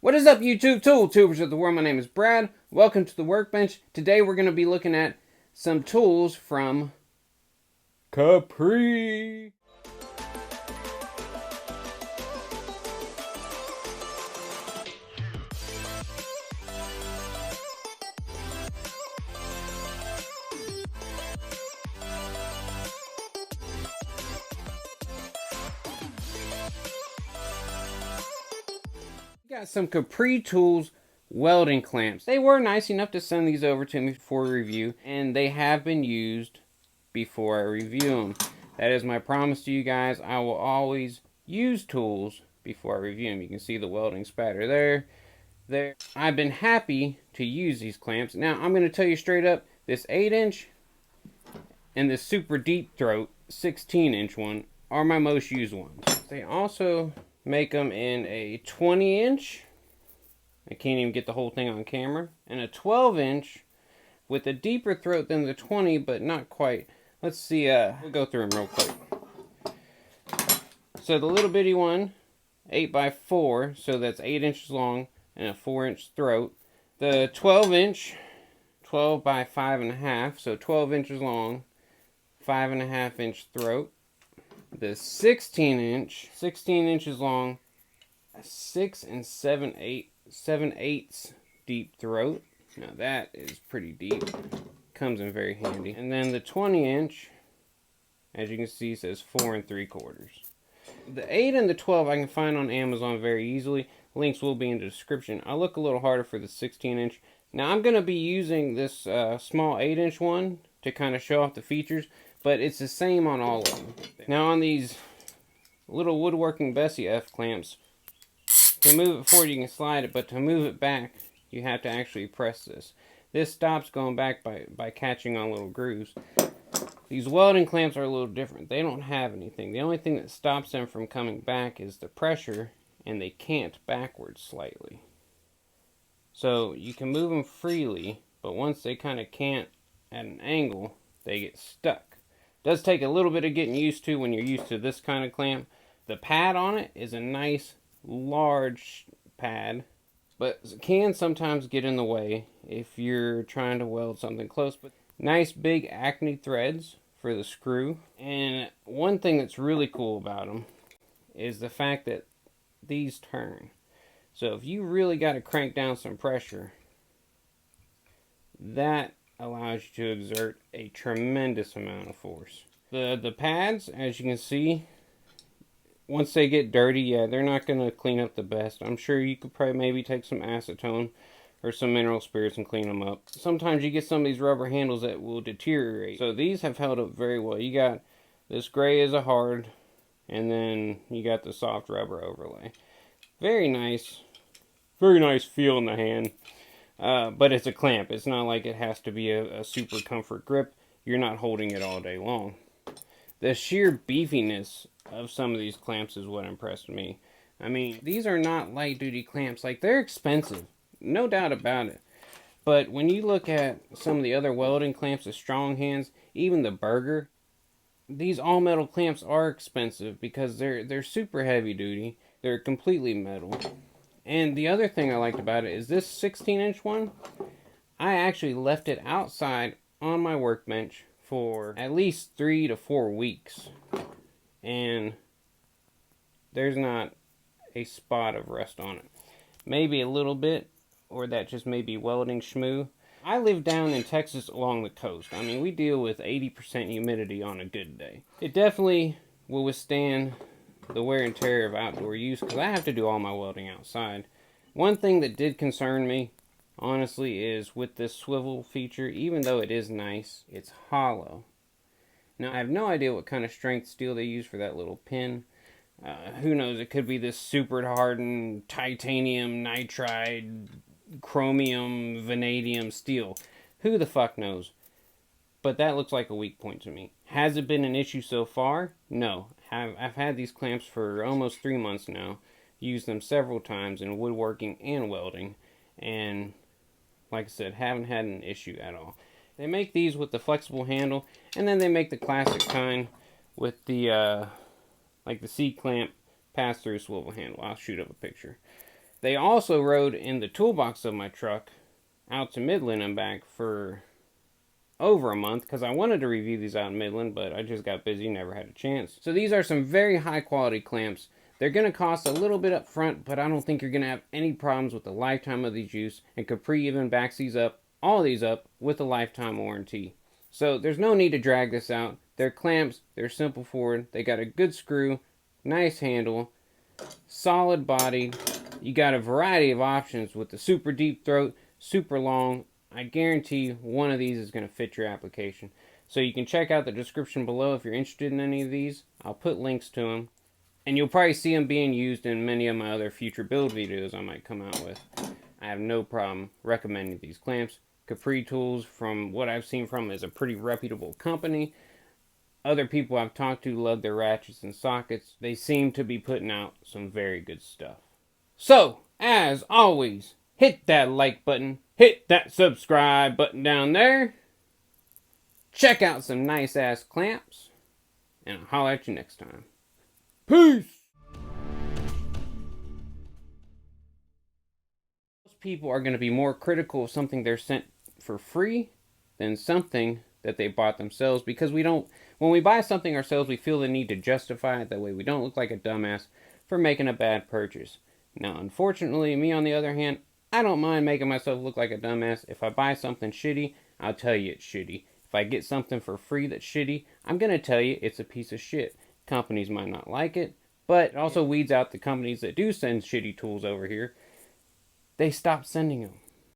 What is up, YouTube tool tubers of the world? My name is Brad. Welcome to the workbench. Today we're going to be looking at some tools from Capri. Got some Capri Tools welding clamps. They were nice enough to send these over to me for review, and they have been used before I review them. That is my promise to you guys. I will always use tools before I review them. You can see the welding spatter there. I've been happy to use these clamps. Now, I'm going to tell you straight up, this 8-inch and this super deep throat 16-inch one are my most used ones. They also make them in a 20-inch. I can't even get the whole thing on camera. And a 12-inch with a deeper throat than the 20, but not quite. Let's see, we'll go through them real quick. So the little bitty one, 8x4, so that's 8 inches long and a 4-inch throat. The 12-inch, 12 by 5.5, so 12 inches long, 5.5-inch throat. The 16-inch, 16 inches long, a 6 7/8 deep throat. Now that is pretty deep. Comes in very handy. And then the 20-inch, as you can see, says 4 3/4. The 8 and the 12 I can find on Amazon very easily. Links will be in the description. I'll look a little harder for the 16-inch. Now I'm going to be using this small 8-inch one to kind of show off the features, but it's the same on all of them. Now on these little woodworking Bessie F clamps, to move it forward you can slide it, but to move it back you have to actually press this. This stops going back by catching on little grooves. These welding clamps are a little different. They don't have anything. The only thing that stops them from coming back is the pressure, and they cant backwards slightly. So you can move them freely, but once they kind of cant at an angle, they get stuck. It does take a little bit of getting used to when you're used to this kind of clamp. The pad on it is a nice large pad, but it can sometimes get in the way if you're trying to weld something close. But nice big acne threads for the screw. And one thing that's really cool about them is the fact that these turn. So if you really got to crank down some pressure, that allows you to exert a tremendous amount of force. The pads, as you can see, once they get dirty, yeah, they're not going to clean up the best. I'm sure you could probably maybe take some acetone or some mineral spirits and clean them up. Sometimes you get some of these rubber handles that will deteriorate. So these have held up very well. You got this gray is a hard, and then you got the soft rubber overlay. Very nice feel in the hand. But it's a clamp. It's not like it has to be a super comfort grip. You're not holding it all day long. The sheer beefiness of some of these clamps is what impressed me. I mean, these are not light duty clamps. Like, they're expensive, no doubt about it. But when you look at some of the other welding clamps, the strong hands, even the Burger, these all metal clamps are expensive because they're super heavy duty. They're completely metal. And the other thing I liked about it is this 16-inch one, I actually left it outside on my workbench for at least 3 to 4 weeks. And there's not a spot of rust on it. Maybe a little bit, or that just may be welding schmoo. I live down in Texas along the coast. I mean, we deal with 80% humidity on a good day. It definitely will withstand the wear and tear of outdoor use, because I have to do all my welding outside. One thing that did concern me, honestly, is with this swivel feature, even though it is nice, it's hollow. Now, I have no idea what kind of strength steel they use for that little pin. Who knows, it could be this super hardened titanium, nitride, chromium, vanadium steel. Who the fuck knows? But that looks like a weak point to me. Has it been an issue so far? No. I've had these clamps for almost 3 months now. Used them several times in woodworking and welding. And like I said, haven't had an issue at all. They make these with the flexible handle, and then they make the classic kind with the like the C-clamp pass-through swivel handle. I'll shoot up a picture. They also rode in the toolbox of my truck out to Midland and back for over a month because I wanted to review these out in Midland, but I just got busy, never had a chance. So these are some very high quality clamps. They're going to cost a little bit up front, but I don't think you're going to have any problems with the lifetime of these use. And Capri even backs these up, all these up, with a lifetime warranty. So there's no need to drag this out. They're clamps, they're simple forward, they got a good screw, nice handle, solid body. You got a variety of options with the super deep throat, super long. I guarantee one of these is going to fit your application. So you can check out the description below if you're interested in any of these. I'll put links to them. And you'll probably see them being used in many of my other future build videos I might come out with. I have no problem recommending these clamps. CAPRI Tools, from what I've seen from, is a pretty reputable company. Other people I've talked to love their ratchets and sockets. They seem to be putting out some very good stuff. So, as always, hit that like button, hit that subscribe button down there. Check out some nice ass clamps, and I'll holler at you next time. Peace! Most people are going to be more critical of something they're sent for free than something that they bought themselves, because when we buy something ourselves, we feel the need to justify it. That way we don't look like a dumbass for making a bad purchase. Now, unfortunately, me on the other hand, I don't mind making myself look like a dumbass. If I buy something shitty, I'll tell you it's shitty. If I get something for free that's shitty, I'm going to tell you it's a piece of shit. Companies might not like it, but it also weeds out the companies that do send shitty tools over here. They stop sending them.